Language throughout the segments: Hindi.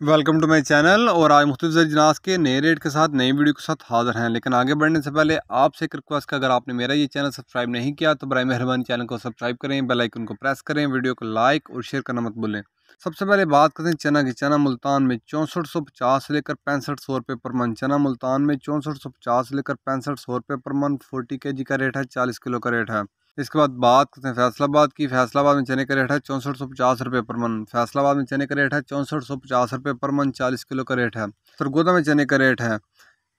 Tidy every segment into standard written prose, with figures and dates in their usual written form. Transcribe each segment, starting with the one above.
Welcome to my channel. और आज मुख्तलिफ अजनास के नए रेट के साथ नई वीडियो के साथ हाजिर हैं। लेकिन आगे बढ़ने से पहले आपसे एक रिक्वेस्ट है, अगर आपने मेरा ये चैनल सब्सक्राइब नहीं किया तो बराए मेहरबानी चैनल को सब्सक्राइब करें, बेल आइकन को प्रेस करें, वीडियो को लाइक और शेयर करना मत भूलें। सबसे पहले बात करते हैं चना की। चना मुल्तान में 6450 से लेकर 6500 रुपये पर मन। चना मुल्तान में 6450 से लेकर 6500 रुपये पर मन। 40 kg का रेट है, 40 किलो का रेट है। इसके बाद बात करते हैं फैसलाबाद की। फैसलाबाद में चने का रेट है 6450 रुपये पर मन। फैसलाबाद में चने का रेट है 6450 रुपये पर मन, 40 किलो का रेट है। सरगोदा में चने का रेट है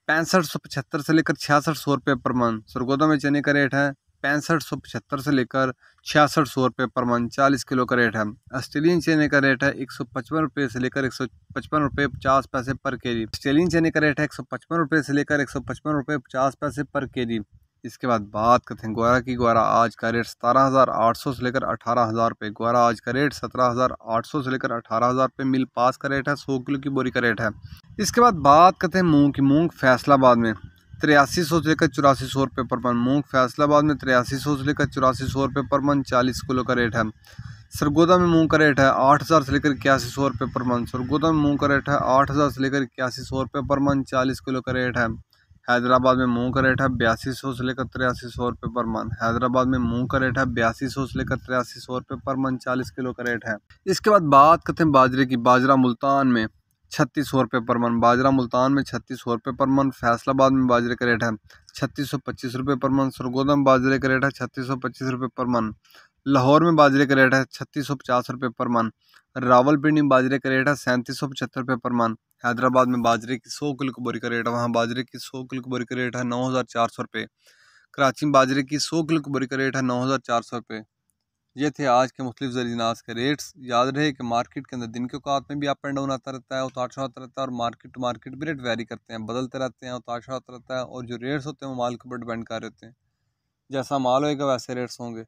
6575 से लेकर 6600 रुपये पर मन। सरगोदा में चने का रेट है 6575 से लेकर 6600 रुपये पर मन, 40 किलो का रेट है। ऑस्ट्रेलियन चने का रेट है 155 रुपये से लेकर 155 रुपये 50 पैसे पर केजी। ऑस्ट्रेलियन चने का रेट है 155 रुपये से लेकर 155 रुपये 50 पैसे पर केजी। इसके बाद बात करते हैं ग्वारा की। ग्वारा आज का रेट 17,800 से लेकर 18,000 रुपये। ग्वारा आज का रेट 17,800 से लेकर 18,000 रुपये। मिल पास का रेट है, 100 किलो की बोरी का रेट है। इसके बाद बात करते हैं मूंग की। मूंग फैसलाबाद में 8300 से लेकर 8400 रुपये पर मन। मूंग फैसलाबाद में 8300 से लेकर 8400 रुपये पर मन, 40 किलो का रेट है। सरगोदा में मूंग का रेट है 8000 से लेकर 8100 रुपये पर मन। सरगोदा में मूंग का रेट है 8000 से लेकर 8100 रुपये पर मन, 40 किलो का रेट है। हैदराबाद में मूंग का रेट है 8200 से लेकर 8300 रुपये पर मन। हैदराबाद में मूंग का रेट है 8200 से लेकर 8300 रुपये पर मन, 40 किलो का रेट है। इसके बाद बात करते हैं बाजरे की। बाजरा मुल्तान में 3600 रुपये पर मन। बाजरा मुल्तान में 3600 रुपये पर मन। फैसलाबाद में बाजरे का रेट है 3625 रुपये पर मन। सरगोदा में बाजरे का रेट है 3625 रुपये पर मन। लाहौर में बाजरे का रेट है 3650 रुपये पर मन। रावलपिंडी में बाजरे का रेट है 3775 रुपये पर मन। हैदराबाद में बाजरे की 100 किलो की बोरी का रेट है, वहाँ बाजरे की 100 किलो की बोरी का रेट है 9400 रुपये। कराची में बाजरे की 100 किलो की बोरी का रेट है 9400 रुपये। ये थे आज के मुख्तलिफ अजनास के रेट्स। याद रहे कि मार्केट के अंदर दिन के औकात में भी अप एंड डाउन आता रहता है, उतार चढ़ाव आता रहता है, और मार्केट टू मार्केट भी रेट वेरी करते हैं, बदलते रहते हैं, उतार चढ़ाव आता रहता है। और जो रेट्स होते हैं वो माल के ऊपर डिपेंड कर रहे होते हैं। जैसा माल होएगा वैसे रेट्स होंगे।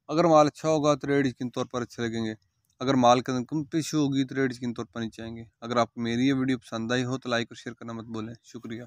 अगर माल अच्छा होगा तो रेट यकीन तौर पर अच्छे लगेंगे। अगर माल के अंदर कम पेशी होगी तो रेट यकीन तौर पर नीचे आएंगे। अगर आपको मेरी ये वीडियो पसंद आई हो तो लाइक और शेयर करना मत भूलें। शुक्रिया।